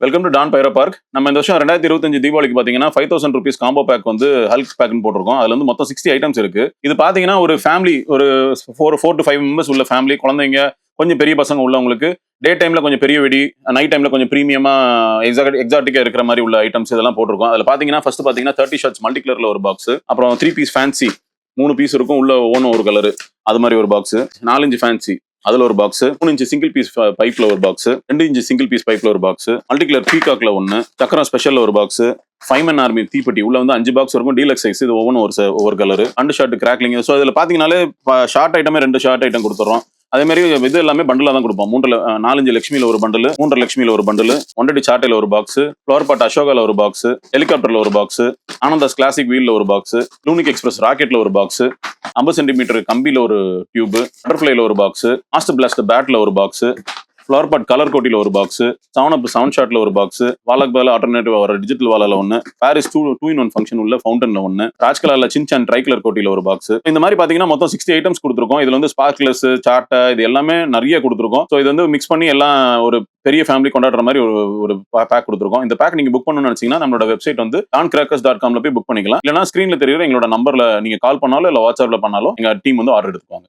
Welcome to Don Pyro Park. நம்ம இந்த வருஷம் 2025 தீபாவளிக்கு பாத்தீங்கன்னா 5000 rupees காம்போ பேக் வந்து ஹல்க் பேக்னு போட்டிருக்கோம். அதுல வந்து மொத்தம் 60 ஐட்டம்ஸ் இருக்கு. இது பாத்தீங்கன்னா ஒரு ஃபேமிலி, ஒரு 4 to 5 மெம்பர்ஸ் உள்ள ஃபேமிலி, குழந்தைங்க, கொஞ்சம் பெரிய பசங்க உள்ளவங்களுக்கு டே டைம்ல கொஞ்சம் பெரிய வெடி, நைட் டைம்ல கொஞ்சம் பிரீமியமா எக்ஸாட்டிக்கா இருக்கிற மாதிரி உள்ள ஐட்டம்ஸ் இதெல்லாம் போட்டிருக்கோம். அதுல பாத்தீங்கன்னா ஃபர்ஸ்ட் பாத்தீங்கன்னா 30 ஷாட்ஸ் மல்டி கலர்ல ஒரு பாக்ஸ், அப்புறம் 3 பீஸ் ஃபேன்சி 3 பீஸ் இருக்கும், உள்ள ஒவ்வொன்றும் ஒரு கலரு, அது மாதிரி ஒரு பாக்ஸ், 4 இன்ச் ஃபேன்சி அதுல ஒரு பாக்ஸ், 3 இன்ச் சிங்கிள் பீஸ் பைப்ல ஒரு பாக்ஸ், 2 இன்ச் சிங்கிள் பீஸ் பைப்ல ஒரு பாக்ஸ், மல்டி கலர் பீகாக்ல ஒன்னு, சக்கரம் ஸ்பெஷல்ல ஒரு பாக்ஸ், ஃபைமன் ஆர்மி தீப்பெட்டி உள்ள வந்து 5 பாக்ஸ் இருக்கும், டீலக்ஸ் சைஸ், இது ஒவ்வொரு colour, and short crackling. So இதுல பாத்தீங்கன்னாலே ஷார்ட் ஐட்டமே 2 ஷார்ட் ஐட்டம் கொடுத்துறோம். அதே மாதிரி இது எல்லாமே பண்டிலா தான் கொடுப்போம். 4 லட்சுமியில ஒரு பண்டில், 3 லட்சுமியில ஒரு பண்டில், 1 சாட்டையில ஒரு பாக்ஸ், ஃபிளவர் பாட் அசோகால ஒரு பாக்ஸ், ஹெலிகாப்டர்ல ஒரு பாக்ஸ், ஆனந்தாஸ் கிளாசிக் வீல்ல ஒரு பாக்ஸ், லூனிக் எக்ஸ்பிரஸ் ராக்கெட்ல ஒரு பாக்ஸ், 50 சென்டிமீட்டர் கம்பியில ஒரு டியூப், பட்டர்ஃபிளைல ஒரு பாக்ஸ், மாஸ்டர் பிளாஸ்ட் பேட்ல ஒரு பாக்ஸ், ஃபிளவர் பாட் கலர் கோட்டில ஒரு பாக்ஸ், சவுண்ட் ஷாட்ல ஒரு பாக்ஸ், வாலக் பேல ஆல்டர்னேட்டிவ் வர டிஜிட்டல் வாலால ஒன்னு, பாரிஸ் 2-in-1 ஃபங்க்ஷன் உள்ள ஃபவுண்டன்ல ஒன்னு, ராஜ் கலர்ல சின்சான் ட்ரை கலர் கோட்டில ஒரு பாக்ஸ். இந்த மாதிரி பாத்தீங்கன்னா மொத்தம் 60 ஐட்டம்ஸ் கொடுத்துருக்கோம். இதுல வந்து ஸ்பார்க்லர்ஸ், சாட்டை, இது எல்லாமே நிறைய கொடுத்துருக்கோம். ஸோ இது வந்து மிக்ஸ் பண்ணி எல்லாம் ஒரு பெரிய ஃபேமிலி கொண்டாடுற மாதிரி ஒரு பேக் கொடுத்துருக்கோம். இந்த பேக் நீங்க புக் பண்ணணும்னு நினைச்சீங்கன்னா நம்மளோட வெப்சைட் வந்து dancrackers.com போய் புக் பண்ணிக்கலாம். இல்லைன்னா ஸ்கிரீன்ல தெரியுற எங்களோட நம்பர்ல நீங்க கால் பண்ணாலும் இல்ல வாட்ஸ்அப்ல பண்ணாலும் எங்க டீம் வந்து ஆர்டர் எடுத்துப்பாங்க.